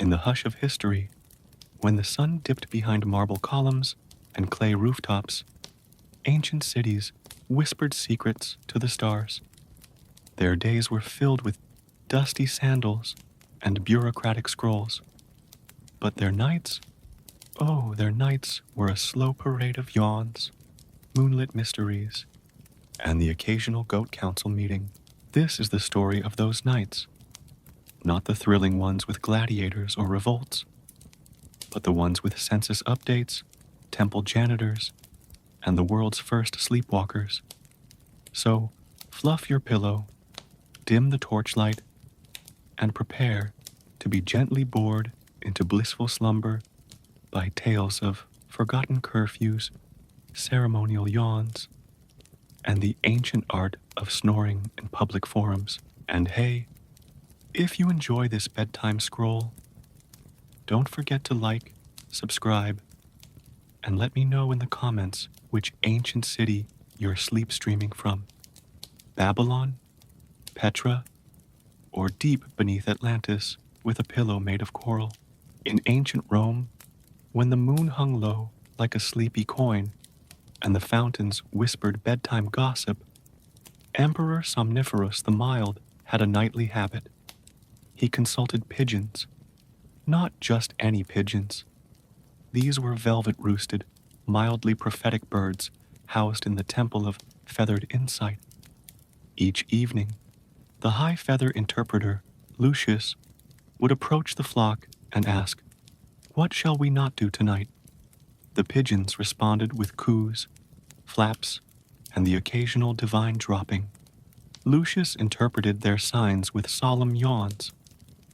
In the hush of history, when the sun dipped behind marble columns and clay rooftops, ancient cities whispered secrets to the stars. Their days were filled with dusty sandals and bureaucratic scrolls. But their nights, oh, their nights were a slow parade of yawns, moonlit mysteries, and the occasional goat council meeting. This is the story of those nights, not the thrilling ones with gladiators or revolts, but the ones with census updates, temple janitors, and the world's first sleepwalkers. So, fluff your pillow, dim the torchlight, and prepare to be gently bored into blissful slumber by tales of forgotten curfews, ceremonial yawns, and the ancient art of snoring in public forums. And hey, if you enjoy this bedtime scroll, don't forget to like, subscribe, and let me know in the comments which ancient city you're sleep streaming from. Babylon, Petra, or deep beneath Atlantis with a pillow made of coral. In ancient Rome, when the moon hung low like a sleepy coin and the fountains whispered bedtime gossip, Emperor Somniferous the Mild had a nightly habit. He consulted pigeons, not just any pigeons. These were velvet-roosted, mildly prophetic birds housed in the temple of feathered insight. Each evening, the high feather interpreter, Lucius, would approach the flock and ask, "What shall we not do tonight?" The pigeons responded with coos, flaps, and the occasional divine dropping. Lucius interpreted their signs with solemn yawns.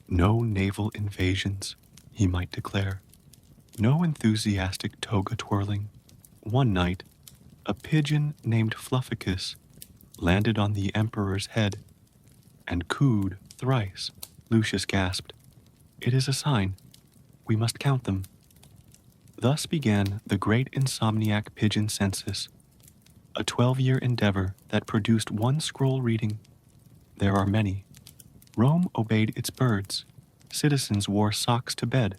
No naval invasions, he might declare. No enthusiastic toga twirling. One night, a pigeon named Flufficus landed on the emperor's head and cooed thrice. Lucius gasped, "It is a sign. We must count them." Thus began the great insomniac pigeon census, a 12-year endeavor that produced one scroll reading. There are many. Rome obeyed its birds. Citizens wore socks to bed.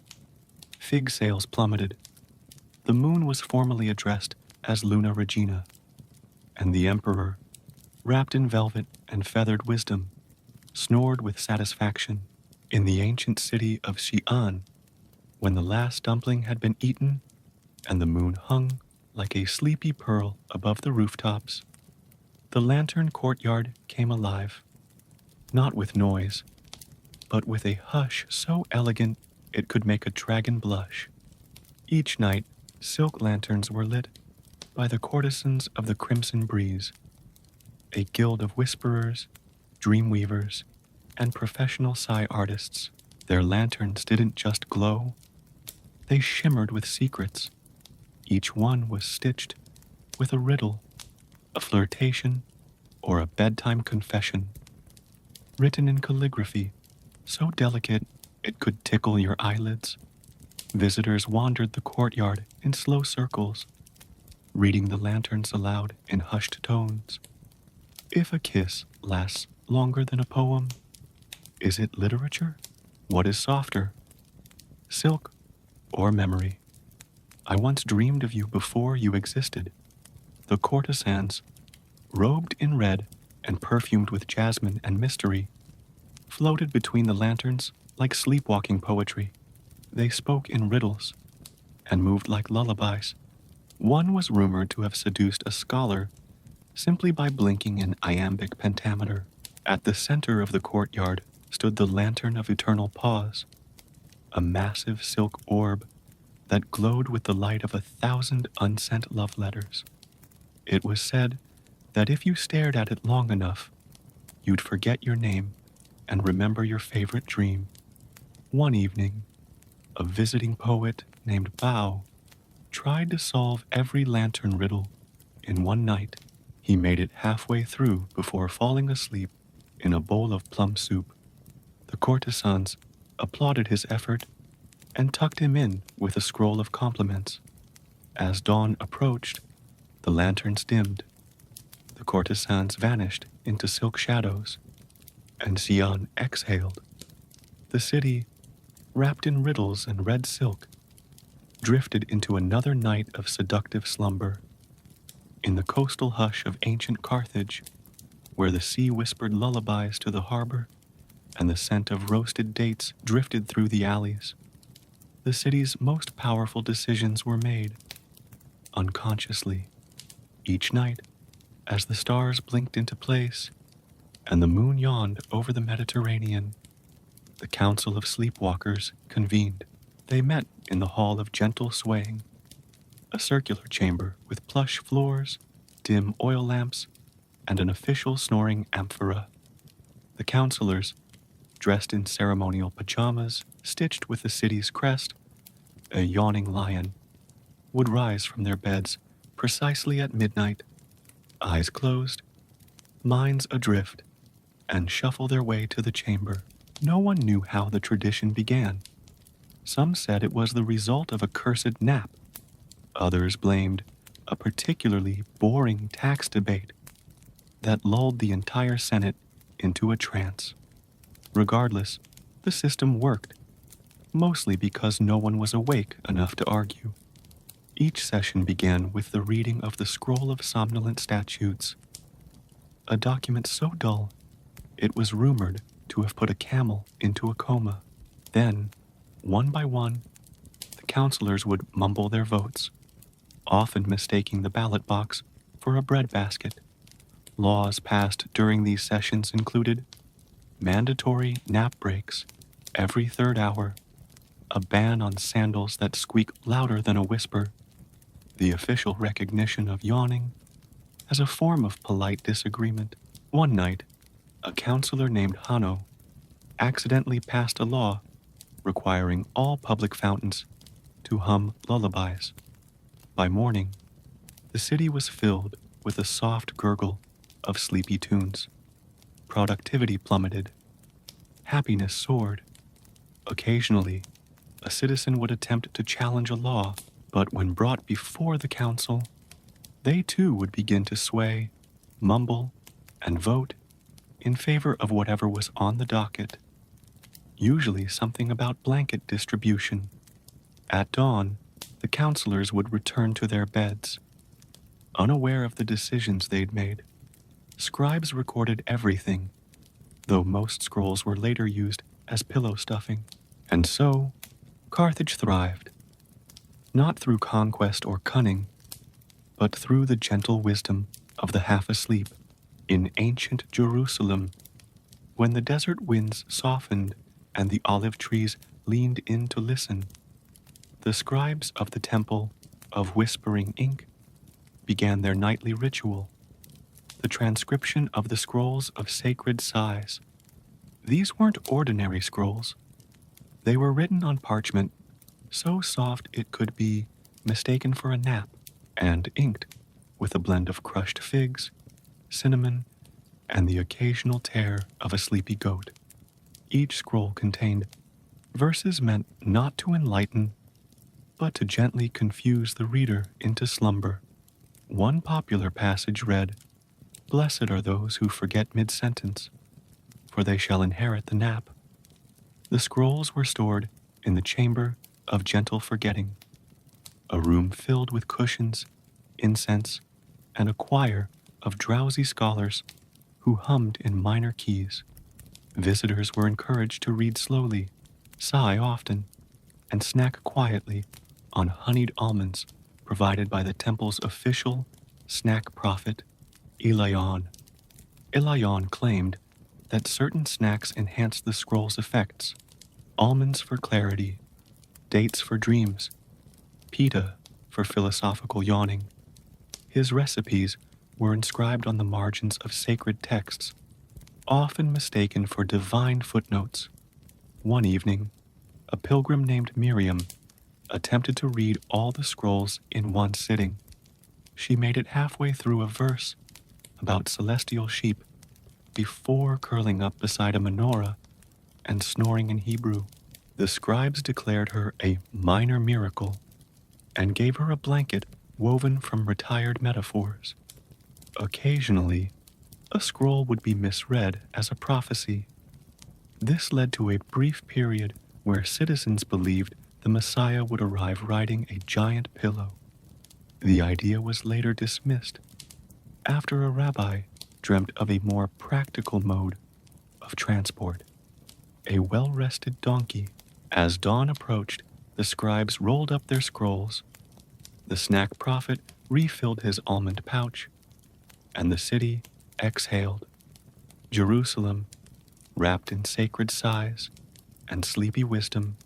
Fig sales plummeted. The moon was formally addressed as Luna Regina, and the emperor, wrapped in velvet and feathered wisdom, snored with satisfaction. In the ancient city of Xi'an, when the last dumpling had been eaten and the moon hung like a sleepy pearl above the rooftops, the lantern courtyard came alive, not with noise, but with a hush so elegant it could make a dragon blush. Each night, silk lanterns were lit by the courtesans of the crimson breeze, a guild of whisperers, dream weavers, and professional sigh artists. Their lanterns didn't just glow, they shimmered with secrets. Each one was stitched with a riddle, a flirtation, or a bedtime confession, written in calligraphy so delicate it could tickle your eyelids. Visitors wandered the courtyard in slow circles, reading the lanterns aloud in hushed tones. If a kiss lasts longer than a poem, is it literature? What is softer, silk or memory? I once dreamed of you before you existed. The courtesans, robed in red and perfumed with jasmine and mystery, floated between the lanterns like sleepwalking poetry. They spoke in riddles and moved like lullabies. One was rumored to have seduced a scholar simply by blinking an iambic pentameter. At the center of the courtyard stood the Lantern of Eternal Pause, a massive silk orb that glowed with the light of 1,000 unsent love letters. It was said that if you stared at it long enough, you'd forget your name and remember your favorite dream. One evening, a visiting poet named Bao tried to solve every lantern riddle in one night. He made it halfway through before falling asleep in a bowl of plum soup. The courtesans applauded his effort and tucked him in with a scroll of compliments. As dawn approached, the lanterns dimmed. The courtesans vanished into silk shadows, and Xi'an exhaled. The city wrapped in riddles and red silk, drifted into another night of seductive slumber. In the coastal hush of ancient Carthage, where the sea whispered lullabies to the harbor and the scent of roasted dates drifted through the alleys, the city's most powerful decisions were made, unconsciously, each night, as the stars blinked into place and the moon yawned over the Mediterranean. The council of sleepwalkers convened. They met in the hall of gentle swaying, a circular chamber with plush floors, dim oil lamps, and an official snoring amphora. The counselors, dressed in ceremonial pajamas stitched with the city's crest, a yawning lion, would rise from their beds precisely at midnight, eyes closed, minds adrift, and shuffle their way to the chamber. No one knew how the tradition began. Some said it was the result of a cursed nap. Others blamed a particularly boring tax debate that lulled the entire Senate into a trance. Regardless, the system worked, mostly because no one was awake enough to argue. Each session began with the reading of the Scroll of Somnolent Statutes, a document so dull it was rumored to have put a camel into a coma. Then, one by one, the counselors would mumble their votes, often mistaking the ballot box for a breadbasket. Laws passed during these sessions included mandatory nap breaks every third hour, a ban on sandals that squeak louder than a whisper, the official recognition of yawning as a form of polite disagreement. One night, a counselor named Hanno accidentally passed a law requiring all public fountains to hum lullabies. By morning, the city was filled with a soft gurgle of sleepy tunes. Productivity plummeted. Happiness soared. Occasionally, a citizen would attempt to challenge a law, but when brought before the council, they too would begin to sway, mumble, and vote in favor of whatever was on the docket, usually something about blanket distribution. At dawn, the counselors would return to their beds, unaware of the decisions they'd made. Scribes recorded everything, though most scrolls were later used as pillow stuffing. And so, Carthage thrived, not through conquest or cunning, but through the gentle wisdom of the half-asleep. In ancient Jerusalem, when the desert winds softened and the olive trees leaned in to listen, the scribes of the temple of whispering ink began their nightly ritual, the transcription of the scrolls of sacred sighs. These weren't ordinary scrolls. They were written on parchment so soft it could be mistaken for a nap, and inked with a blend of crushed figs, cinnamon, and the occasional tear of a sleepy goat. Each scroll contained verses meant not to enlighten, but to gently confuse the reader into slumber. One popular passage read, "Blessed are those who forget mid-sentence, for they shall inherit the nap." The scrolls were stored in the chamber of gentle forgetting, a room filled with cushions, incense, and a choir of drowsy scholars who hummed in minor keys. Visitors were encouraged to read slowly, sigh often, and snack quietly on honeyed almonds provided by the temple's official snack prophet, Elion. Elion claimed that certain snacks enhanced the scroll's effects: almonds for clarity, dates for dreams, pita for philosophical yawning. His recipes were inscribed on the margins of sacred texts, often mistaken for divine footnotes. One evening, a pilgrim named Miriam attempted to read all the scrolls in one sitting. She made it halfway through a verse about celestial sheep before curling up beside a menorah and snoring in Hebrew. The scribes declared her a minor miracle and gave her a blanket woven from retired metaphors. Occasionally, a scroll would be misread as a prophecy. This led to a brief period where citizens believed the Messiah would arrive riding a giant pillow. The idea was later dismissed after a rabbi dreamt of a more practical mode of transport, a well-rested donkey. As dawn approached, the scribes rolled up their scrolls, the snack prophet refilled his almond pouch, and the city exhaled. Jerusalem, wrapped in sacred sighs and sleepy wisdom,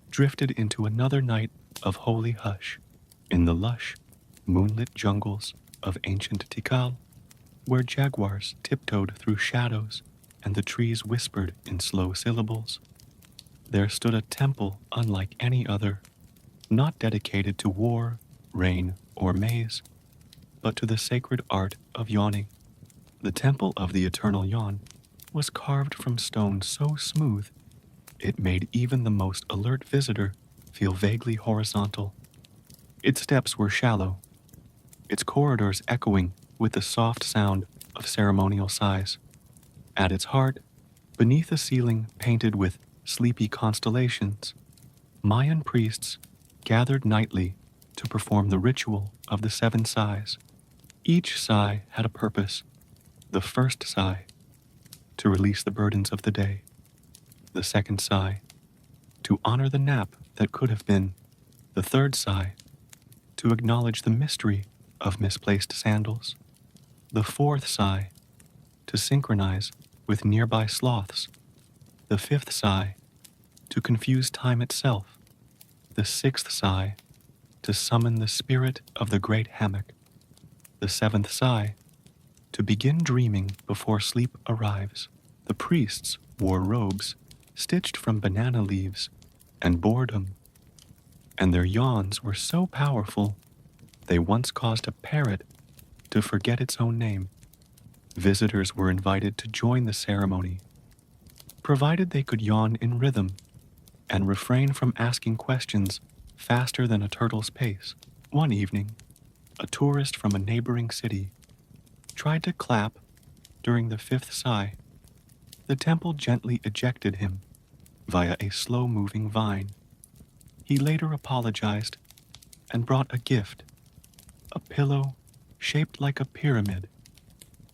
drifted into another night of holy hush in the lush, moonlit jungles of ancient Tikal, where jaguars tiptoed through shadows and the trees whispered in slow syllables. There stood a temple unlike any other, not dedicated to war, rain, or maze, but to the sacred art of yawning. The temple of the eternal yawn was carved from stone so smooth it made even the most alert visitor feel vaguely horizontal. Its steps were shallow, its corridors echoing with the soft sound of ceremonial sighs. At its heart, beneath a ceiling painted with sleepy constellations, Mayan priests gathered nightly to perform the ritual of the 7 sighs. Each sigh had a purpose. The first sigh, to release the burdens of the day. The second sigh, to honor the nap that could have been. The third sigh, to acknowledge the mystery of misplaced sandals. The fourth sigh, to synchronize with nearby sloths. The fifth sigh, to confuse time itself. The sixth sigh, to summon the spirit of the great hammock. The seventh sigh, to begin dreaming before sleep arrives. The priests wore robes stitched from banana leaves and boredom, and their yawns were so powerful they once caused a parrot to forget its own name. Visitors were invited to join the ceremony, provided they could yawn in rhythm and refrain from asking questions faster than a turtle's pace. One evening, a tourist from a neighboring city tried to clap during the 5th sigh. The temple gently ejected him via a slow-moving vine. He later apologized and brought a gift, a pillow shaped like a pyramid,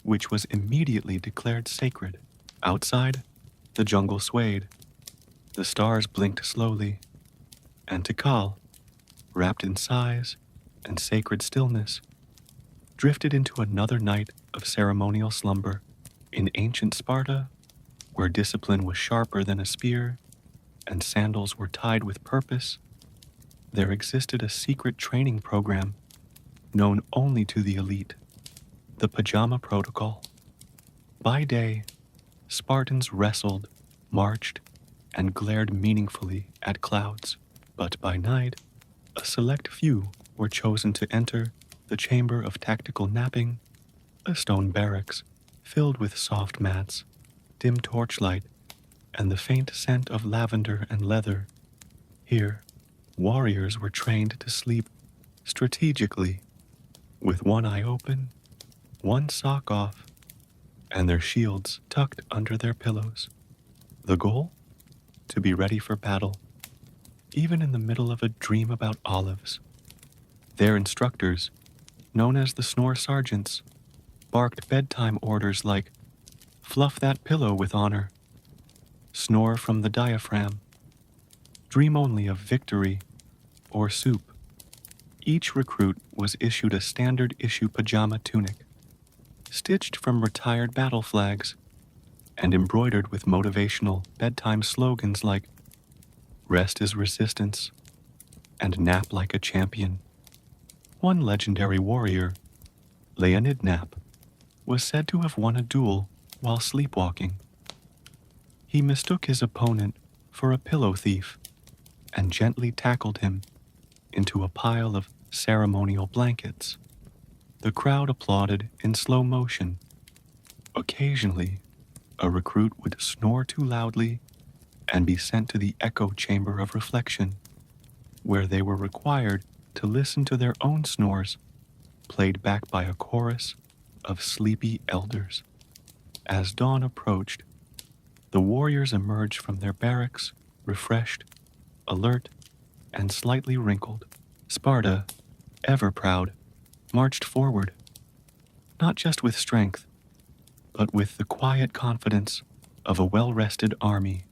which was immediately declared sacred. Outside, the jungle swayed. The stars blinked slowly, and Tikal, wrapped in sighs and sacred stillness, drifted into another night of ceremonial slumber. In ancient Sparta, where discipline was sharper than a spear and sandals were tied with purpose, there existed a secret training program known only to the elite, the pajama protocol. By day, Spartans wrestled, marched, and glared meaningfully at clouds, but by night, a select few were chosen to enter the chamber of tactical napping, a stone barracks filled with soft mats, dim torchlight, and the faint scent of lavender and leather. Here, warriors were trained to sleep strategically, with one eye open, one sock off, and their shields tucked under their pillows. The goal? To be ready for battle, even in the middle of a dream about olives. Their instructors, known as the snore sergeants, barked bedtime orders like, "Fluff that pillow with honor," "Snore from the diaphragm," "Dream only of victory," or soup. Each recruit was issued a standard issue pajama tunic, stitched from retired battle flags, and embroidered with motivational bedtime slogans like, "Rest is resistance," and "Nap like a champion." One legendary warrior, Leonid Nap, was said to have won a duel while sleepwalking. He mistook his opponent for a pillow thief and gently tackled him into a pile of ceremonial blankets. The crowd applauded in slow motion. Occasionally, a recruit would snore too loudly and be sent to the echo chamber of reflection, where they were required to listen to their own snores, played back by a chorus of sleepy elders. As dawn approached, the warriors emerged from their barracks, refreshed, alert, and slightly wrinkled. Sparta, ever proud, marched forward, not just with strength, but with the quiet confidence of a well-rested army.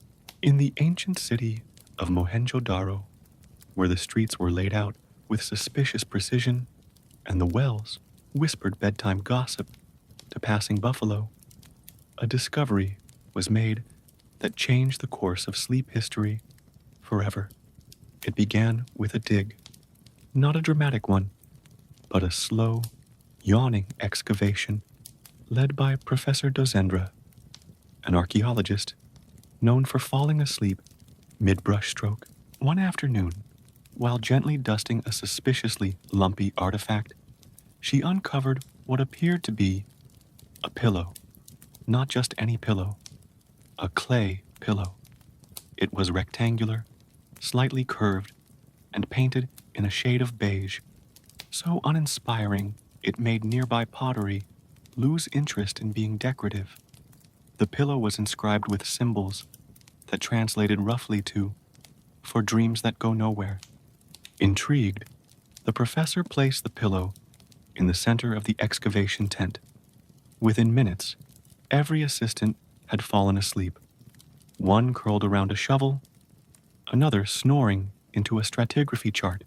In the ancient city of Mohenjo-Daro, where the streets were laid out with suspicious precision and the wells whispered bedtime gossip to passing buffalo, a discovery was made that changed the course of sleep history forever. It began with a dig, not a dramatic one, but a slow, yawning excavation led by Professor Dozendra, an archaeologist known for falling asleep mid-brushstroke. One afternoon, while gently dusting a suspiciously lumpy artifact, she uncovered what appeared to be a pillow. Not just any pillow, a clay pillow. It was rectangular, slightly curved, and painted in a shade of beige, so uninspiring it made nearby pottery lose interest in being decorative. The pillow was inscribed with symbols that translated roughly to, "For dreams that go nowhere." Intrigued, the professor placed the pillow in the center of the excavation tent. Within minutes, every assistant had fallen asleep. One curled around a shovel, another snoring into a stratigraphy chart.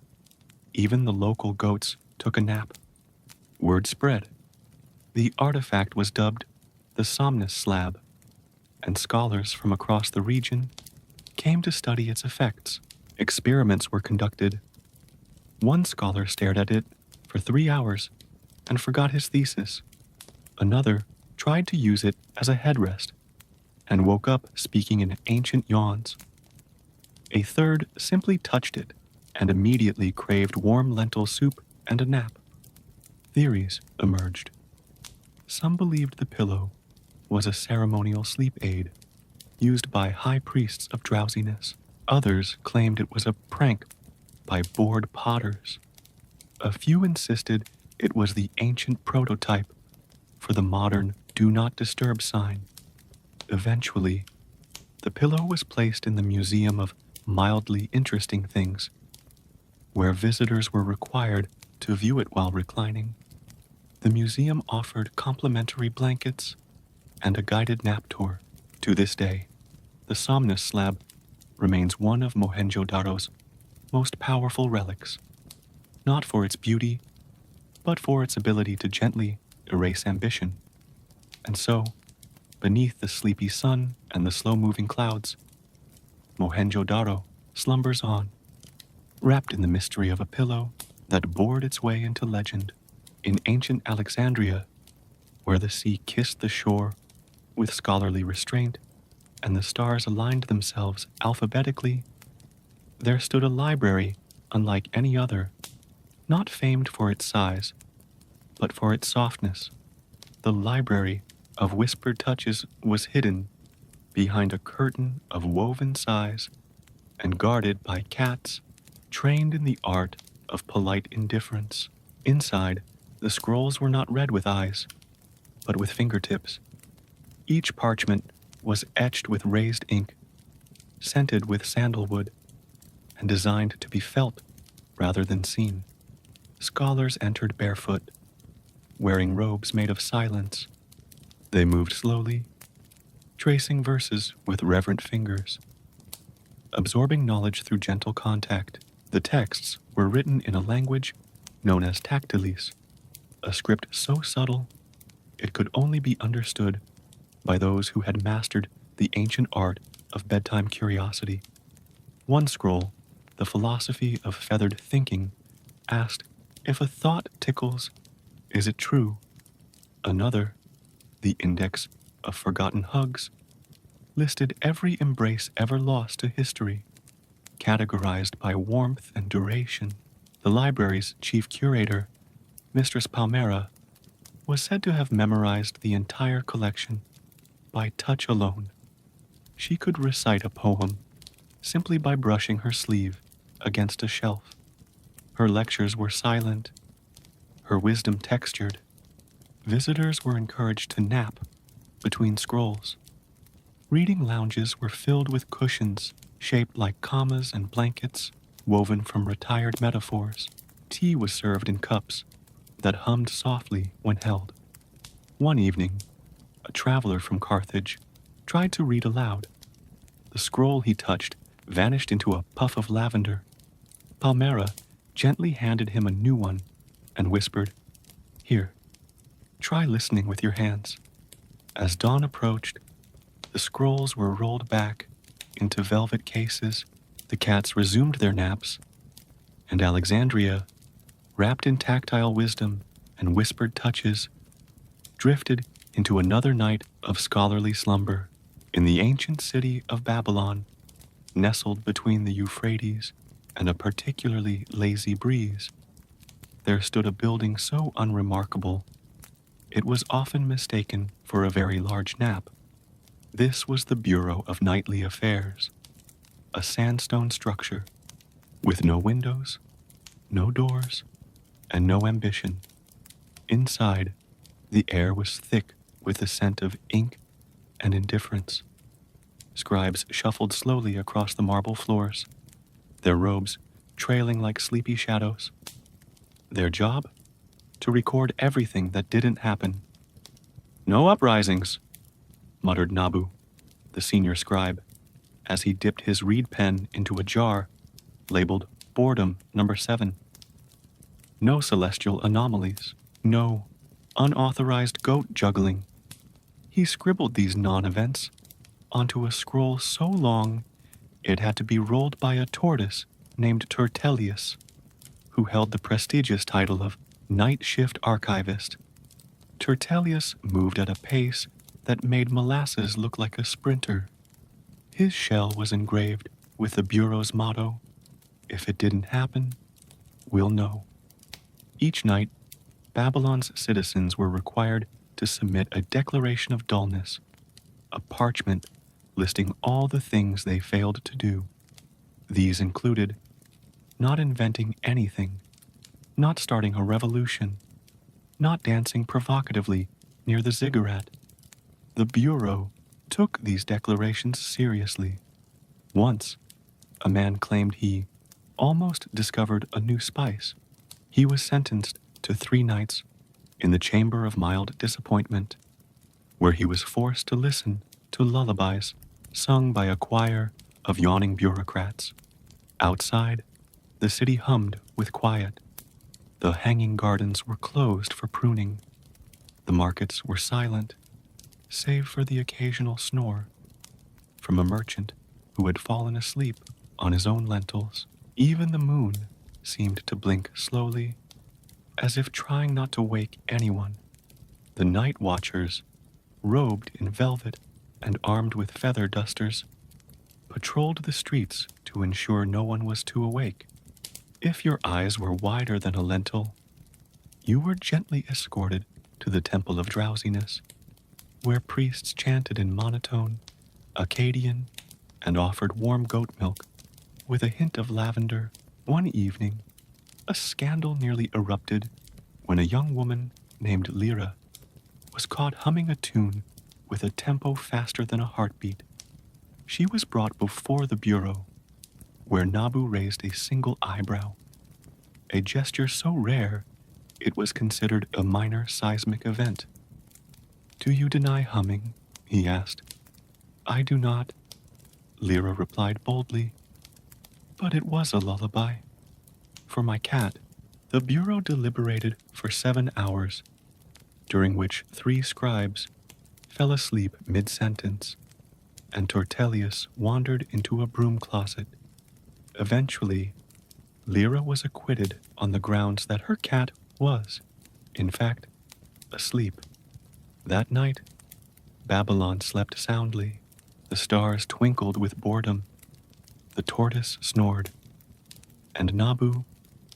Even the local goats took a nap. Word spread. The artifact was dubbed the Somnus Slab, and scholars from across the region came to study its effects. Experiments were conducted. One scholar stared at it for 3 hours and forgot his thesis. Another tried to use it as a headrest and woke up speaking in ancient yawns. A third simply touched it and immediately craved warm lentil soup and a nap. Theories emerged. Some believed the pillow was a ceremonial sleep aid used by high priests of drowsiness. Others claimed it was a prank by bored potters. A few insisted it was the ancient prototype for the modern do not disturb sign. Eventually, the pillow was placed in the Museum of Mildly Interesting Things, where visitors were required to view it while reclining. The museum offered complimentary blankets and a guided nap tour. To this day, the Somnus Slab remains one of Mohenjo-Daro's most powerful relics, not for its beauty, but for its ability to gently erase ambition. And so, beneath the sleepy sun and the slow-moving clouds, Mohenjo-Daro slumbers on, wrapped in the mystery of a pillow that bored its way into legend. In ancient Alexandria, where the sea kissed the shore with scholarly restraint and the stars aligned themselves alphabetically, there stood a library unlike any other, not famed for its size, but for its softness. The library of whispered touches was hidden behind a curtain of woven sighs and guarded by cats trained in the art of polite indifference. Inside, the scrolls were not read with eyes, but with fingertips. Each parchment was etched with raised ink, scented with sandalwood, and designed to be felt rather than seen. Scholars entered barefoot, wearing robes made of silence. They moved slowly, tracing verses with reverent fingers, absorbing knowledge through gentle contact. The texts were written in a language known as tactilis, a script so subtle it could only be understood by those who had mastered the ancient art of bedtime curiosity. One scroll, the philosophy of feathered thinking, asked, "If a thought tickles, is it true?" Another, the index of forgotten hugs, listed every embrace ever lost to history, categorized by warmth and duration. The library's chief curator, Mistress Palmera, was said to have memorized the entire collection by touch alone. She could recite a poem simply by brushing her sleeve against a shelf. Her lectures were silent, her wisdom textured. Visitors were encouraged to nap between scrolls. Reading lounges were filled with cushions shaped like commas and blankets woven from retired metaphors. Tea was served in cups that hummed softly when held. One evening, a traveler from Carthage tried to read aloud. The scroll he touched vanished into a puff of lavender. Palmyra gently handed him a new one and whispered, "Here, try listening with your hands." As dawn approached, the scrolls were rolled back into velvet cases. The cats resumed their naps, and Alexandria, wrapped in tactile wisdom and whispered touches, drifted into another night of scholarly slumber. In the ancient city of Babylon, nestled between the Euphrates and a particularly lazy breeze, there stood a building so unremarkable it was often mistaken for a very large nap. This was the Bureau of Nightly Affairs, a sandstone structure with no windows, no doors, and no ambition. Inside, the air was thick with the scent of ink and indifference. Scribes shuffled slowly across the marble floors, their robes trailing like sleepy shadows. Their job? To record everything that didn't happen. "No uprisings," muttered Nabu, the senior scribe, as he dipped his reed pen into a jar labeled Boredom Number 7. "No celestial anomalies. No unauthorized goat juggling." He scribbled these non-events onto a scroll so long it had to be rolled by a tortoise named Tertellius, who held the prestigious title of Night Shift Archivist. Tertellius moved at a pace that made molasses look like a sprinter. His shell was engraved with the Bureau's motto, "If it didn't happen, we'll know." Each night, Babylon's citizens were required to submit a declaration of dullness, a parchment listing all the things they failed to do. These included not inventing anything, not starting a revolution, not dancing provocatively near the ziggurat. The Bureau took these declarations seriously. Once, a man claimed he almost discovered a new spice. He was sentenced to 3 nights in the chamber of mild disappointment, where he was forced to listen to lullabies sung by a choir of yawning bureaucrats. Outside, the city hummed with quiet. The hanging gardens were closed for pruning. The markets were silent, save for the occasional snore from a merchant who had fallen asleep on his own lentils. Even the moon seemed to blink slowly, as if trying not to wake anyone. The night watchers, robed in velvet and armed with feather dusters, patrolled the streets to ensure no one was too awake. If your eyes were wider than a lentil, you were gently escorted to the Temple of Drowsiness, where priests chanted in monotone, Akkadian, and offered warm goat milk with a hint of lavender. One evening, a scandal nearly erupted when a young woman named Lyra was caught humming a tune with a tempo faster than a heartbeat. She was brought before the Bureau, where Nabu raised a single eyebrow, a gesture so rare it was considered a minor seismic event. "Do you deny humming?" he asked. "I do not," Lyra replied boldly. "But it was a lullaby. For my cat." The Bureau deliberated for 7 hours, during which 3 scribes fell asleep mid-sentence, and Tertellius wandered into a broom closet. Eventually, Lyra was acquitted on the grounds that her cat was, in fact, asleep. That night, Babylon slept soundly. The stars twinkled with boredom. The tortoise snored. And Nabu,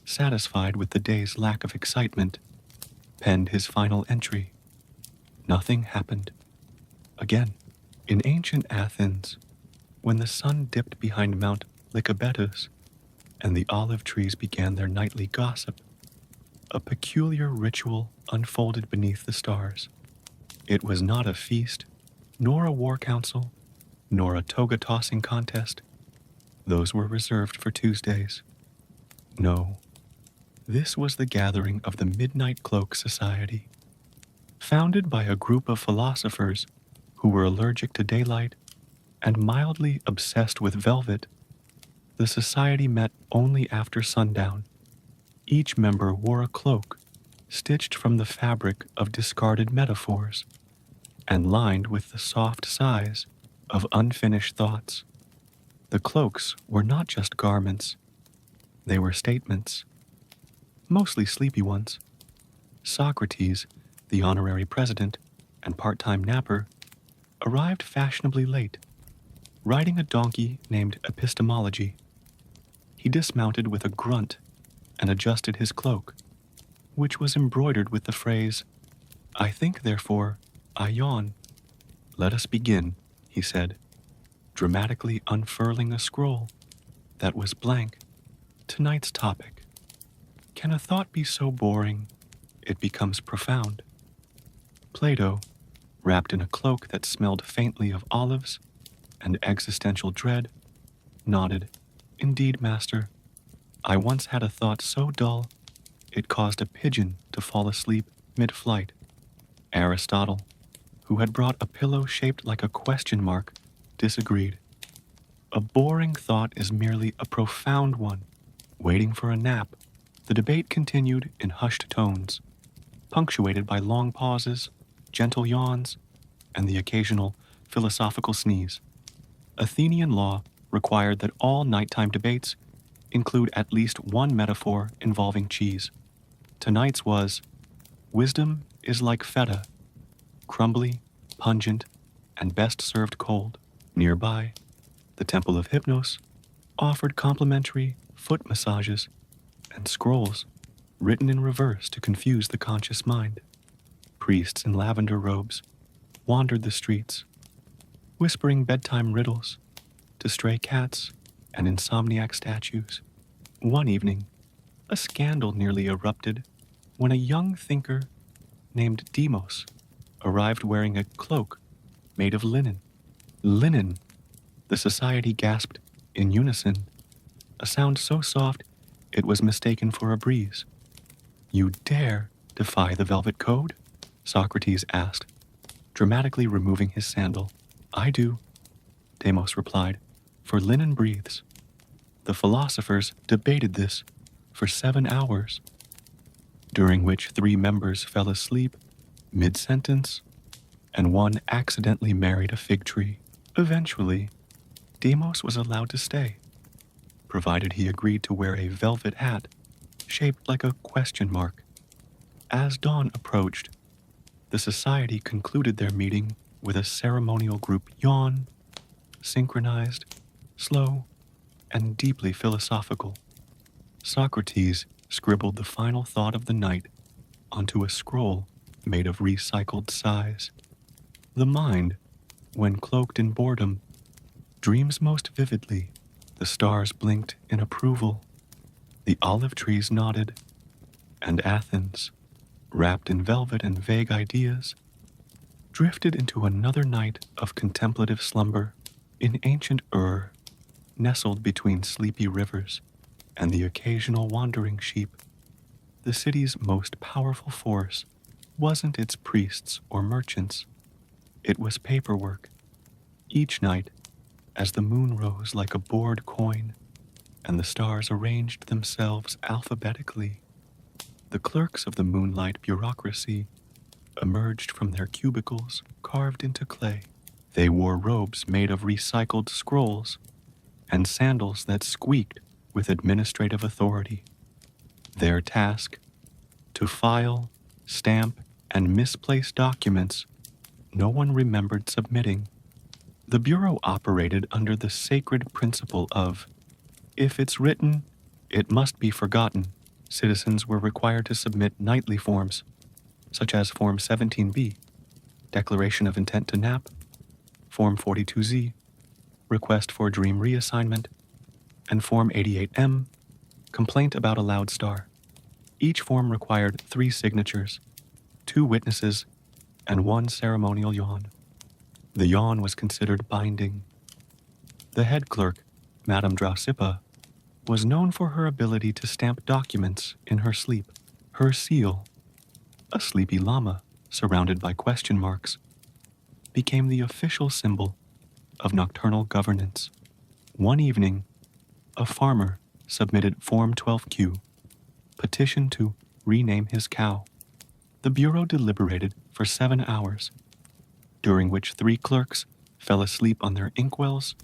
satisfied with the day's lack of excitement, penned his final entry. Nothing happened. Again, in ancient Athens, when the sun dipped behind Mount Lycabettus and the olive trees began their nightly gossip, a peculiar ritual unfolded beneath the stars. It was not a feast, nor a war council, nor a toga-tossing contest. Those were reserved for Tuesdays. No, this was the gathering of the Midnight Cloak Society, founded by a group of philosophers who were allergic to daylight and mildly obsessed with velvet. The society met only after sundown. Each member wore a cloak stitched from the fabric of discarded metaphors and lined with the soft sighs of unfinished thoughts. The cloaks were not just garments, they were statements, mostly sleepy ones. Socrates, the honorary president and part-time napper, arrived fashionably late, riding a donkey named Epistemology. He dismounted with a grunt and adjusted his cloak, which was embroidered with the phrase, "I think, therefore, I yawn." "Let us begin," he said, dramatically unfurling a scroll that was blank. Tonight's topic: can a thought be so boring it becomes profound? Plato, wrapped in a cloak that smelled faintly of olives and existential dread, nodded. "Indeed, master, I once had a thought so dull it caused a pigeon to fall asleep mid-flight." Aristotle, who had brought a pillow shaped like a question mark, disagreed. "A boring thought is merely a profound one, waiting for a nap." The debate continued in hushed tones, punctuated by long pauses, gentle yawns, and the occasional philosophical sneeze. Athenian law required that all nighttime debates include at least one metaphor involving cheese. Tonight's was, "Wisdom is like feta, crumbly, pungent, and best served cold." Nearby, the Temple of Hypnos offered complimentary foot massages and scrolls written in reverse to confuse the conscious mind. Priests in lavender robes wandered the streets, whispering bedtime riddles to stray cats and insomniac statues. One evening, a scandal nearly erupted when a young thinker named Demos arrived wearing a cloak made of linen. "Linen!" the society gasped in unison, a sound so soft it was mistaken for a breeze. "You dare defy the velvet code?" Socrates asked, dramatically removing his sandal. "I do," Demos replied, "for linen breathes." The philosophers debated this for 7 hours, during which 3 members fell asleep mid-sentence and one accidentally married a fig tree. Eventually, Demos was allowed to stay, provided he agreed to wear a velvet hat shaped like a question mark. As dawn approached, the society concluded their meeting with a ceremonial group yawn, synchronized, slow, and deeply philosophical. Socrates scribbled the final thought of the night onto a scroll made of recycled sighs. The mind, when cloaked in boredom, dreams most vividly. The stars blinked in approval, the olive trees nodded, and Athens, wrapped in velvet and vague ideas, drifted into another night of contemplative slumber in ancient Ur, nestled between sleepy rivers and the occasional wandering sheep. The city's most powerful force wasn't its priests or merchants. It was paperwork. Each night, as the moon rose like a bored coin and the stars arranged themselves alphabetically, the clerks of the moonlight bureaucracy emerged from their cubicles carved into clay. They wore robes made of recycled scrolls and sandals that squeaked with administrative authority. Their task: to file, stamp, and misplace documents no one remembered submitting. The Bureau operated under the sacred principle of, if it's written, it must be forgotten. Citizens were required to submit nightly forms, such as Form 17B, Declaration of Intent to Nap, Form 42Z, Request for Dream Reassignment, and Form 88M, Complaint about a Loud Star. Each form required 3 signatures, 2 witnesses, and 1 ceremonial yawn. The yawn was considered binding. The head clerk, Madame Drausippa, was known for her ability to stamp documents in her sleep. Her seal, a sleepy llama surrounded by question marks, became the official symbol of nocturnal governance. One evening, a farmer submitted Form 12Q, petition to rename his cow. The Bureau deliberated for 7 hours, during which 3 clerks fell asleep on their inkwells,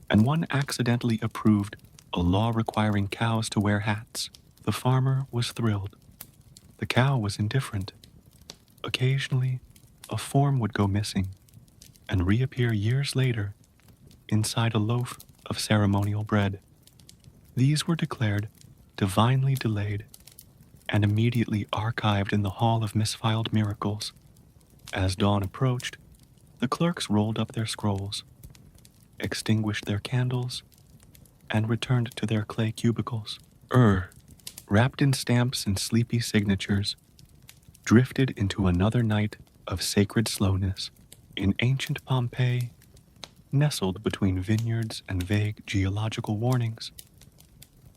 and one accidentally approved a law requiring cows to wear hats. The farmer was thrilled. The cow was indifferent. Occasionally, a form would go missing and reappear years later inside a loaf of ceremonial bread. These were declared divinely delayed and immediately archived in the Hall of Misfiled Miracles. As dawn approached, the clerks rolled up their scrolls, extinguished their candles, and returned to their clay cubicles. Wrapped in stamps and sleepy signatures, drifted into another night of sacred slowness in ancient Pompeii, nestled between vineyards and vague geological warnings.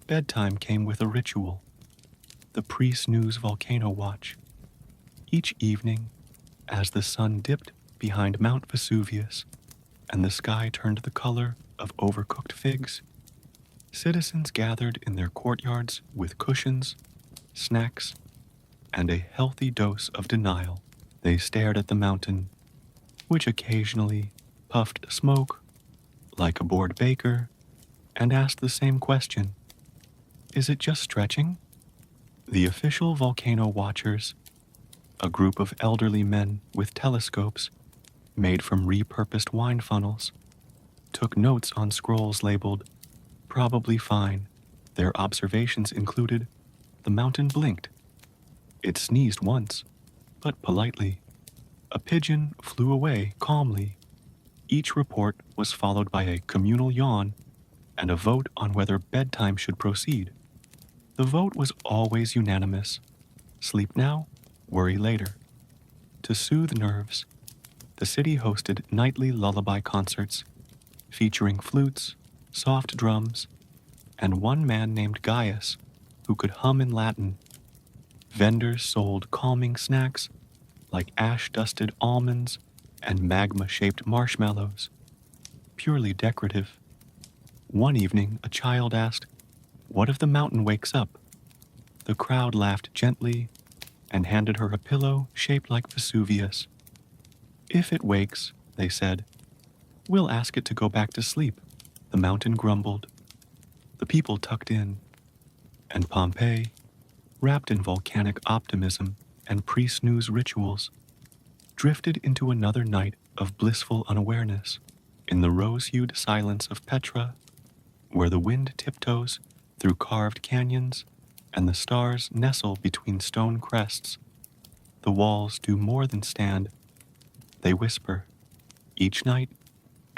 Bedtime came with a ritual, the pre-snooze volcano watch. Each evening, as the sun dipped behind Mount Vesuvius and the sky turned the color of overcooked figs, citizens gathered in their courtyards with cushions, snacks, and a healthy dose of denial. They stared at the mountain, which occasionally puffed smoke like a bored baker, and asked the same question: is it just stretching? The official volcano watchers, a group of elderly men with telescopes made from repurposed wine funnels, took notes on scrolls labeled "probably fine." Their observations included: the mountain blinked. It sneezed once, but politely. A pigeon flew away calmly. Each report was followed by a communal yawn and a vote on whether bedtime should proceed. The vote was always unanimous: sleep now, worry later. To soothe nerves, the city hosted nightly lullaby concerts featuring flutes, soft drums, and one man named Gaius who could hum in Latin. Vendors sold calming snacks like ash-dusted almonds and magma-shaped marshmallows, purely decorative. One evening, a child asked, "What if the mountain wakes up?" The crowd laughed gently and handed her a pillow shaped like Vesuvius. "If it wakes," they said, "we'll ask it to go back to sleep." The mountain grumbled. The people tucked in, and Pompeii, wrapped in volcanic optimism and pre-snooze rituals, drifted into another night of blissful unawareness. In the rose-hued silence of Petra, where the wind tiptoes through carved canyons and the stars nestle between stone crests, the walls do more than stand. They whisper. Each night,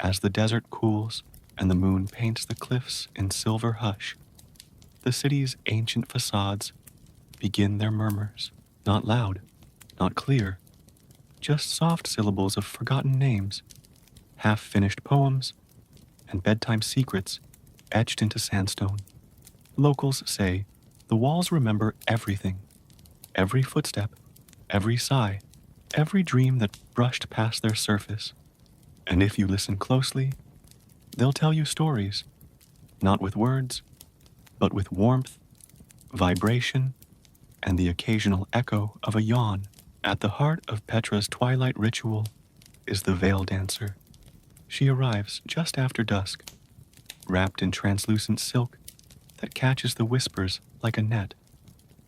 as the desert cools and the moon paints the cliffs in silver hush, the city's ancient facades begin their murmurs. Not loud, not clear, just soft syllables of forgotten names, half-finished poems, and bedtime secrets etched into sandstone. Locals say the walls remember everything: every footstep, every sigh, every dream that brushed past their surface. And if you listen closely, they'll tell you stories, not with words, but with warmth, vibration, and the occasional echo of a yawn. At the heart of Petra's twilight ritual is the veil dancer. She arrives just after dusk, wrapped in translucent silk that catches the whispers like a net.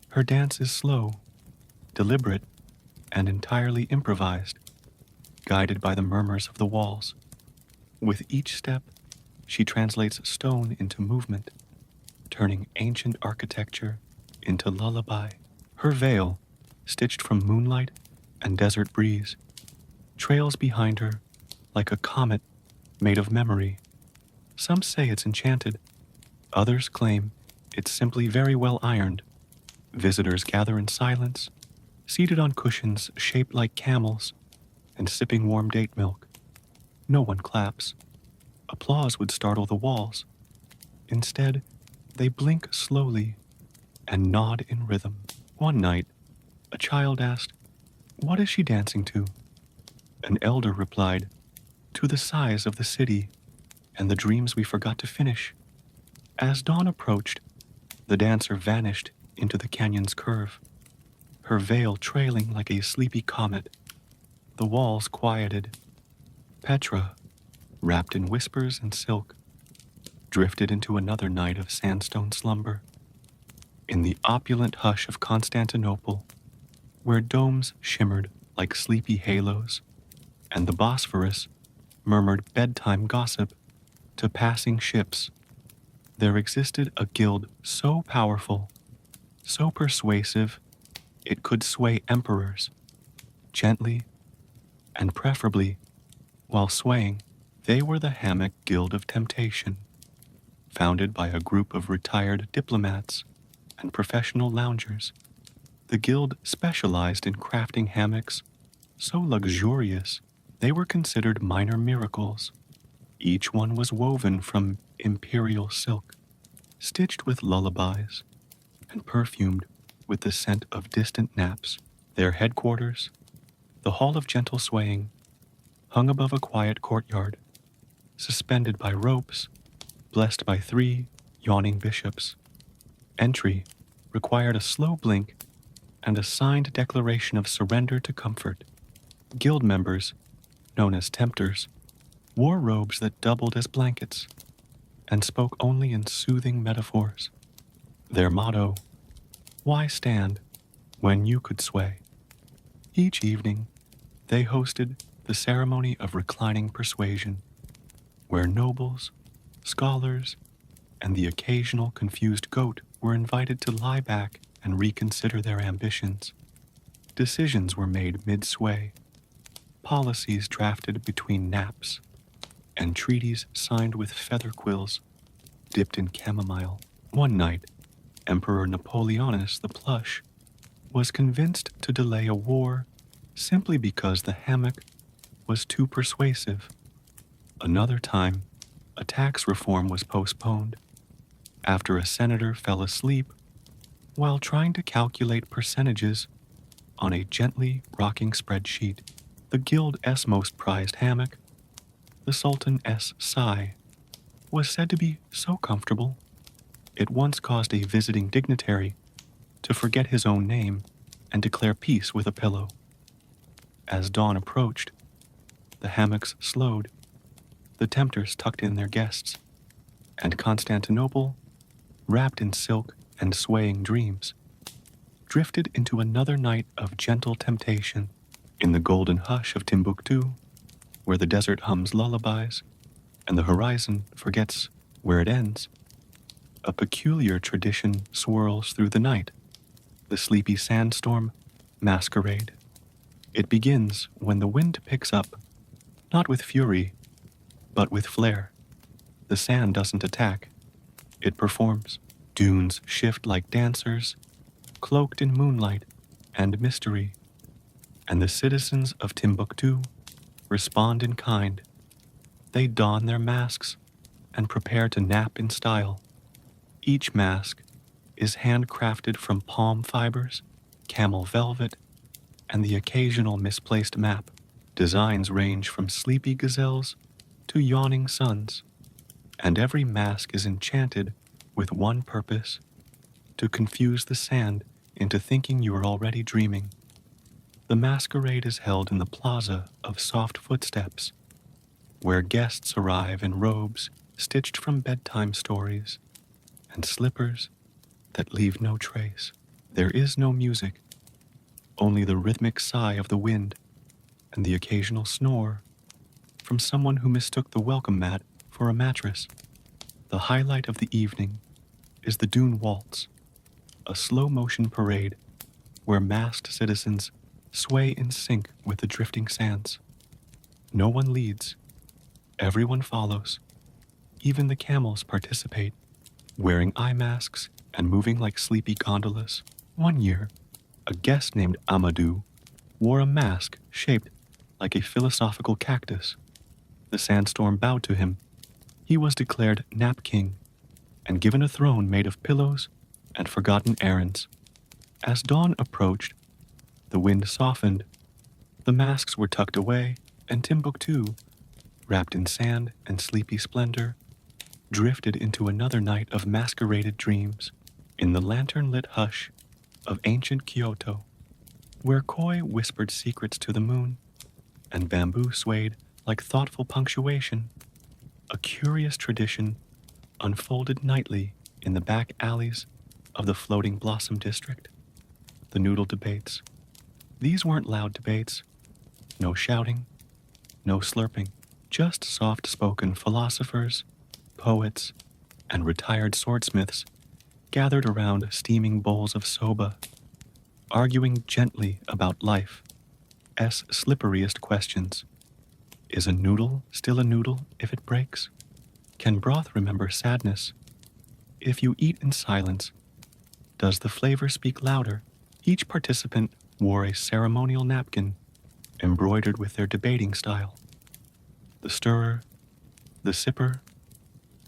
Her dance is slow, deliberate, and entirely improvised, guided by the murmurs of the walls. With each step, she translates stone into movement, turning ancient architecture into lullaby. Her veil, stitched from moonlight and desert breeze, trails behind her like a comet made of memory. Some say it's enchanted. Others claim it's simply very well ironed. Visitors gather in silence, seated on cushions shaped like camels and sipping warm date milk. No one claps. Applause would startle the walls, Instead, they blink slowly and nod in rhythm. One night, a child asked, "What is she dancing to?" An elder replied, "To the sighs of the city and the dreams we forgot to finish." As dawn approached, the dancer vanished into the canyon's curve, her veil trailing like a sleepy comet. The walls quieted. Petra, wrapped in whispers and silk, drifted into another night of sandstone slumber. In the opulent hush of Constantinople, where domes shimmered like sleepy halos, and the Bosphorus murmured bedtime gossip to passing ships, there existed a guild so powerful, so persuasive, it could sway emperors, gently and preferably while swaying. They were the Hammock Guild of Temptation, founded by a group of retired diplomats and professional loungers. The guild specialized in crafting hammocks so luxurious they were considered minor miracles. Each one was woven from imperial silk, stitched with lullabies, and perfumed with the scent of distant naps. Their headquarters, the Hall of Gentle Swaying, hung above a quiet courtyard, suspended by ropes, blessed by 3 yawning bishops. Entry required a slow blink and a signed declaration of surrender to comfort. Guild members, known as tempters, wore robes that doubled as blankets and spoke only in soothing metaphors. Their motto, "Why stand when you could sway?" Each evening, they hosted the ceremony of reclining persuasion, where nobles, scholars, and the occasional confused goat were invited to lie back and reconsider their ambitions. Decisions were made mid-sway, policies drafted between naps, and treaties signed with feather quills dipped in chamomile. One night, Emperor Napoleonus the Plush was convinced to delay a war simply because the hammock was too persuasive. Another time, a tax reform was postponed after a senator fell asleep while trying to calculate percentages on a gently rocking spreadsheet. The Guild's most prized hammock, the Sultan's sigh, was said to be so comfortable it once caused a visiting dignitary to forget his own name and declare peace with a pillow. As dawn approached, the hammocks slowed, the tempters tucked in their guests, and Constantinople, wrapped in silk and swaying dreams, drifted into another night of gentle temptation. In the golden hush of Timbuktu, where the desert hums lullabies and the horizon forgets where it ends, a peculiar tradition swirls through the night, the sleepy sandstorm masquerade. It begins when the wind picks up, not with fury, but with flair. The sand doesn't attack, it performs. Dunes shift like dancers, cloaked in moonlight and mystery, and the citizens of Timbuktu respond in kind. They don their masks and prepare to nap in style. Each mask is handcrafted from palm fibers, camel velvet, and the occasional misplaced map. Designs range from sleepy gazelles to yawning suns, and every mask is enchanted with one purpose: to confuse the sand into thinking you are already dreaming. The masquerade is held in the plaza of soft footsteps, where guests arrive in robes stitched from bedtime stories and slippers that leave no trace. There is no music, only the rhythmic sigh of the wind and the occasional snore from someone who mistook the welcome mat for a mattress. The highlight of the evening is the Dune Waltz, a slow-motion parade where masked citizens sway in sync with the drifting sands. No one leads, everyone follows. Even the camels participate, wearing eye masks and moving like sleepy gondolas. One year, a guest named Amadou wore a mask shaped like a philosophical cactus. The sandstorm bowed to him. He was declared Nap King, and given a throne made of pillows and forgotten errands. As dawn approached, the wind softened, the masks were tucked away, and Timbuktu, wrapped in sand and sleepy splendor, drifted into another night of masqueraded dreams in the lantern-lit hush of ancient Kyoto, where koi whispered secrets to the moon and bamboo swayed like thoughtful punctuation. A curious tradition unfolded nightly in the back alleys of the floating blossom district. The noodle debates. These weren't loud debates. No shouting, no slurping, just soft-spoken philosophers, poets, and retired swordsmiths gathered around steaming bowls of soba, arguing gently about life's slipperiest questions. Is a noodle still a noodle if it breaks? Can broth remember sadness? If you eat in silence, does the flavor speak louder? Each participant wore a ceremonial napkin embroidered with their debating style. The stirrer, the sipper,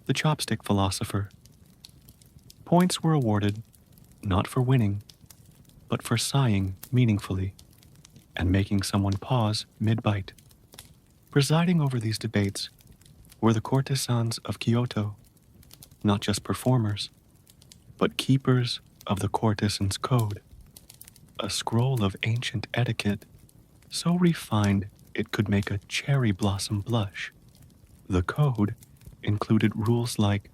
the chopstick philosopher. Points were awarded not for winning, but for sighing meaningfully and making someone pause mid-bite. Presiding over these debates were the courtesans of Kyoto, not just performers, but keepers of the courtesan's code, a scroll of ancient etiquette so refined it could make a cherry blossom blush. The code included rules like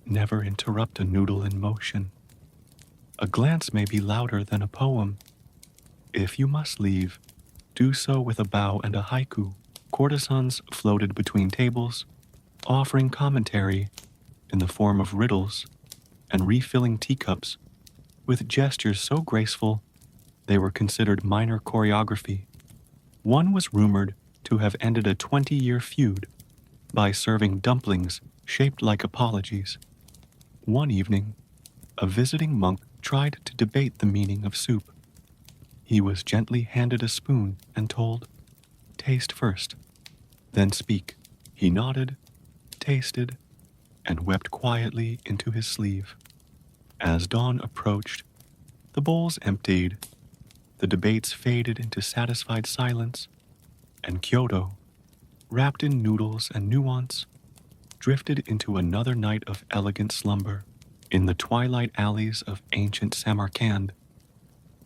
never interrupt a noodle in motion. A glance may be louder than a poem. If you must leave, do so with a bow and a haiku. Courtesans floated between tables, offering commentary in the form of riddles and refilling teacups with gestures so graceful they were considered minor choreography. One was rumored to have ended a 20-year feud by serving dumplings shaped like apologies. One evening, a visiting monk tried to debate the meaning of soup. He was gently handed a spoon and told, "Taste first, then speak." He nodded, tasted, and wept quietly into his sleeve. As dawn approached, the bowls emptied, the debates faded into satisfied silence, and Kyoto, wrapped in noodles and nuance, drifted into another night of elegant slumber in the twilight alleys of ancient Samarkand,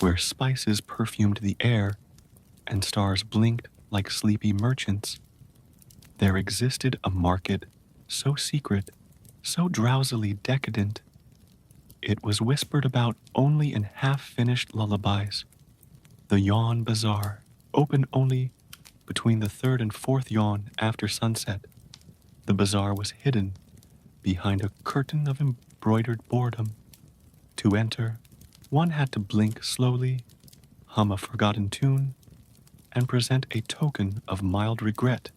where spices perfumed the air and stars blinked like sleepy merchants. There existed a market so secret, so drowsily decadent, it was whispered about only in half-finished lullabies. The Yawn Bazaar, open only between the third and fourth yawn after sunset. The bazaar was hidden behind a curtain of embroidered boredom. To enter, one had to blink slowly, hum a forgotten tune, and present a token of mild regret,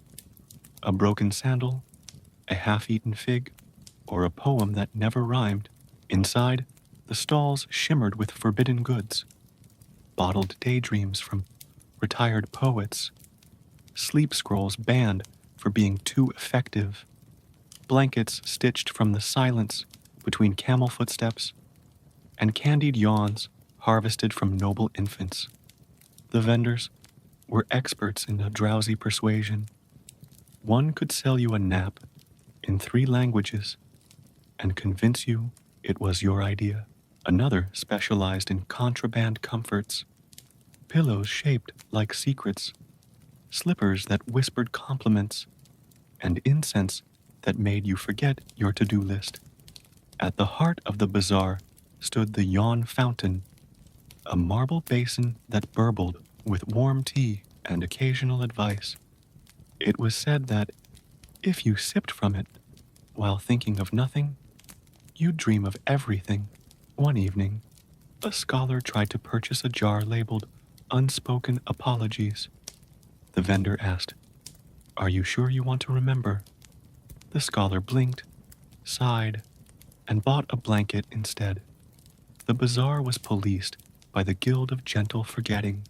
a broken sandal, a half-eaten fig, or a poem that never rhymed. Inside, the stalls shimmered with forbidden goods, bottled daydreams from retired poets, sleep scrolls banned for being too effective, blankets stitched from the silence between camel footsteps, and candied yawns harvested from noble infants. The vendors were experts in a drowsy persuasion. One could sell you a nap in 3 languages and convince you it was your idea. Another specialized in contraband comforts, pillows shaped like secrets, slippers that whispered compliments, and incense that made you forget your to-do list. At the heart of the bazaar stood the Yawn Fountain, a marble basin that burbled with warm tea and occasional advice. It was said that if you sipped from it while thinking of nothing, you'd dream of everything. One evening, a scholar tried to purchase a jar labeled Unspoken Apologies. The vendor asked, "Are you sure you want to remember?" The scholar blinked, sighed, and bought a blanket instead. The bazaar was policed by the Guild of Gentle Forgetting,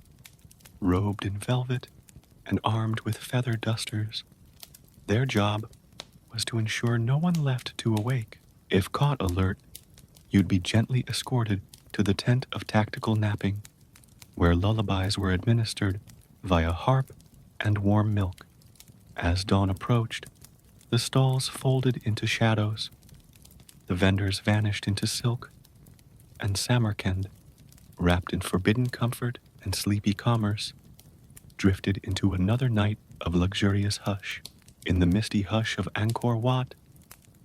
robed in velvet and armed with feather dusters. Their job was to ensure no one left too awake. If caught alert, you'd be gently escorted to the tent of tactical napping, where lullabies were administered via harp and warm milk. As dawn approached, the stalls folded into shadows, the vendors vanished into silk, and Samarkand, wrapped in forbidden comfort and sleepy commerce, drifted into another night of luxurious hush. In the misty hush of Angkor Wat,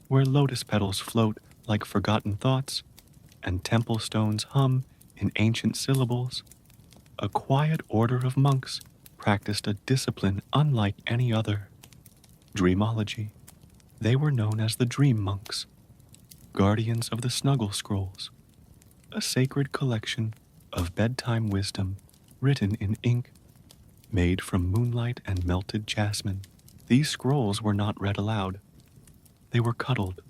where lotus petals float like forgotten thoughts and temple stones hum in ancient syllables, a quiet order of monks practiced a discipline unlike any other: dreamology. They were known as the Dream Monks, guardians of the Snuggle Scrolls, a sacred collection of bedtime wisdom written in ink made from moonlight and melted jasmine. These scrolls were not read aloud. They were cuddled.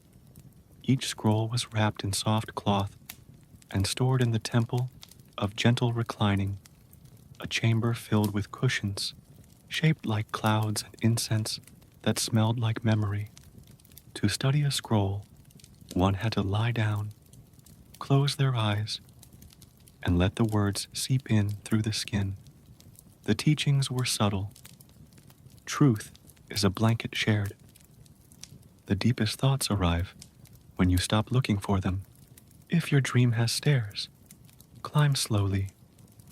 Each scroll was wrapped in soft cloth and stored in the temple of gentle reclining, a chamber filled with cushions shaped like clouds and incense that smelled like memory. To study a scroll, one had to lie down, close their eyes, and let the words seep in through the skin. The teachings were subtle. Truth is a blanket shared. The deepest thoughts arrive when you stop looking for them. If your dream has stairs, climb slowly.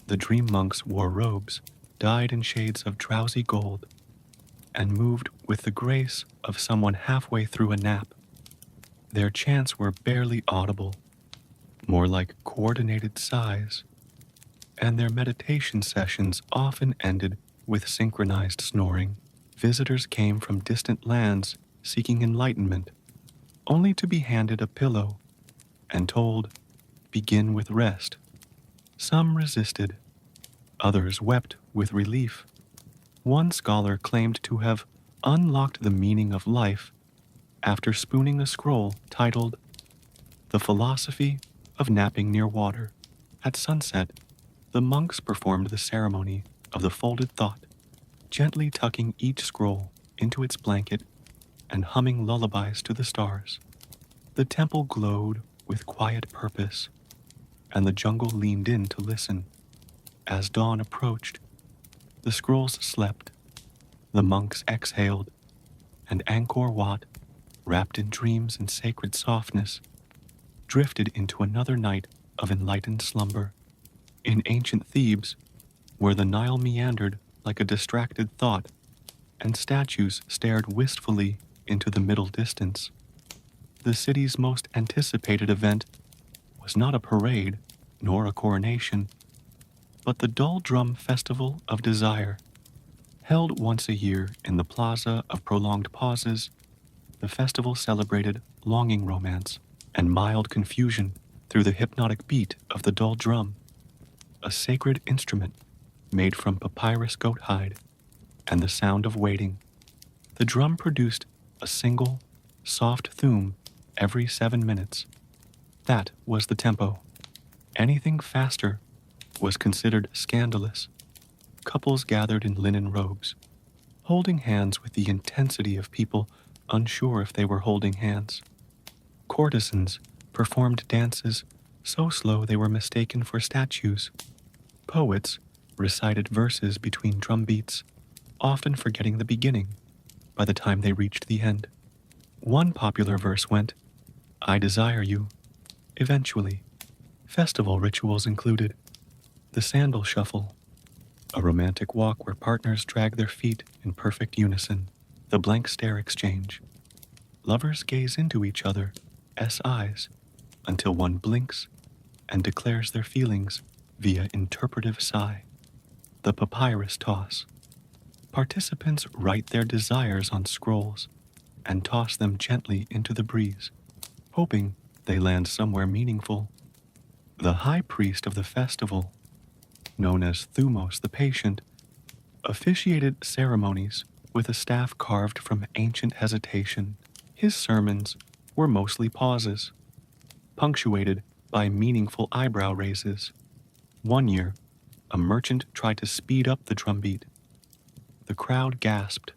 The dream monks wore robes dyed in shades of drowsy gold and moved with the grace of someone halfway through a nap. Their chants were barely audible, more like coordinated sighs, and their meditation sessions often ended with synchronized snoring. Visitors came from distant lands seeking enlightenment, only to be handed a pillow and told, "Begin with rest." Some resisted, others wept with relief. One scholar claimed to have unlocked the meaning of life after spooning a scroll titled "The Philosophy of Napping Near Water." At sunset, the monks performed the ceremony of the folded thought, gently tucking each scroll into its blanket and humming lullabies to the stars. The temple glowed with quiet purpose, and the jungle leaned in to listen. As dawn approached, the scrolls slept, the monks exhaled, and Angkor Wat, wrapped in dreams and sacred softness, drifted into another night of enlightened slumber. In ancient Thebes, where the Nile meandered like a distracted thought, and statues stared wistfully into the middle distance, the city's most anticipated event was not a parade nor a coronation, but the Dull Drum Festival of Desire. Held once a year in the Plaza of Prolonged Pauses, the festival celebrated longing romance and mild confusion through the hypnotic beat of the dull drum, a sacred instrument made from papyrus goat hide and the sound of waiting. The drum produced a single, soft thum every 7 minutes. That was the tempo. Anything faster was considered scandalous. Couples gathered in linen robes, holding hands with the intensity of people unsure if they were holding hands. Courtesans performed dances so slow they were mistaken for statues. Poets recited verses between drum beats, often forgetting the beginning by the time they reached the end. One popular verse went, "I desire you." Eventually, festival rituals included the sandal shuffle, a romantic walk where partners drag their feet in perfect unison, the blank stare exchange. Lovers gaze into each other's eyes until one blinks and declares their feelings via interpretive sigh, the papyrus toss. Participants write their desires on scrolls and toss them gently into the breeze, hoping they land somewhere meaningful. The high priest of the festival, known as Thumos the Patient, officiated ceremonies with a staff carved from ancient hesitation. His sermons were mostly pauses, punctuated by meaningful eyebrow raises. One year, a merchant tried to speed up the drumbeat. The crowd gasped.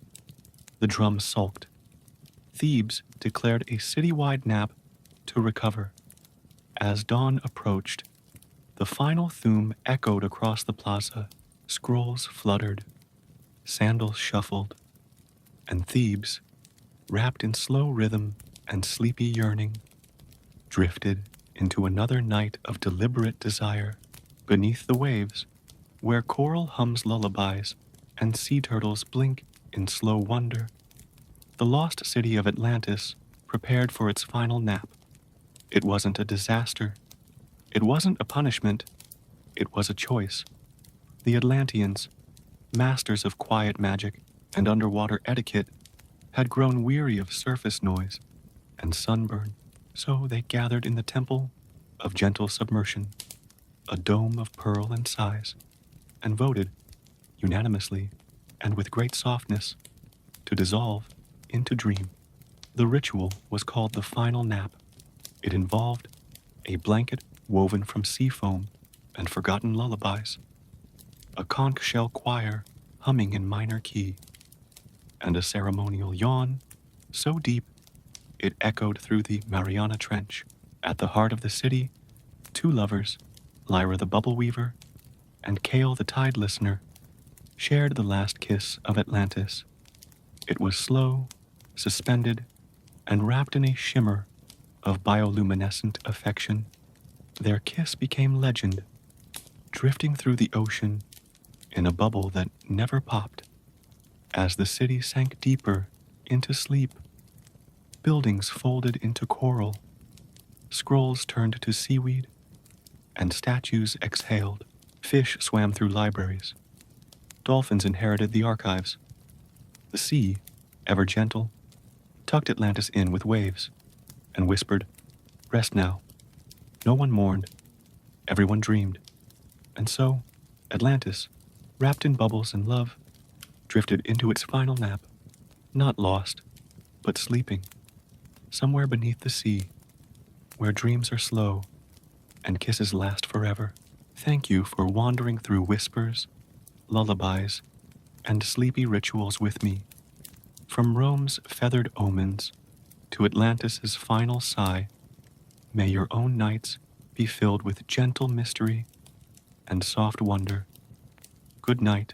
The drum sulked. Thebes declared a citywide nap to recover. As dawn approached, the final thum echoed across the plaza, scrolls fluttered, sandals shuffled, and Thebes, wrapped in slow rhythm and sleepy yearning, drifted into another night of deliberate desire. Beneath the waves, where coral hums lullabies and sea turtles blink in slow wonder, the lost city of Atlantis prepared for its final nap. It wasn't a disaster. It wasn't a punishment. It was a choice. The Atlanteans, masters of quiet magic and underwater etiquette, had grown weary of surface noise and sunburn, so they gathered in the temple of gentle submersion, a dome of pearl and sighs, and voted, unanimously and with great softness, to dissolve into dream. The ritual was called the final nap. It involved a blanket woven from sea foam and forgotten lullabies, a conch shell choir humming in minor key, and a ceremonial yawn so deep it echoed through the Mariana Trench. At the heart of the city, two lovers, Lyra the Bubble Weaver and Kale the Tide Listener, shared the last kiss of Atlantis. It was slow, suspended, and wrapped in a shimmer of bioluminescent affection. Their kiss became legend, drifting through the ocean in a bubble that never popped. As the city sank deeper into sleep, buildings folded into coral, scrolls turned to seaweed, and statues exhaled. Fish swam through libraries. Dolphins inherited the archives. The sea, ever gentle, tucked Atlantis in with waves and whispered, "Rest now." No one mourned. Everyone dreamed. And so, Atlantis, wrapped in bubbles and love, drifted into its final nap, not lost, but sleeping, somewhere beneath the sea, where dreams are slow and kisses last forever. Thank you for wandering through whispers, lullabies, and sleepy rituals with me. From Rome's feathered omens to Atlantis's final sigh, may your own nights be filled with gentle mystery and soft wonder. Good night,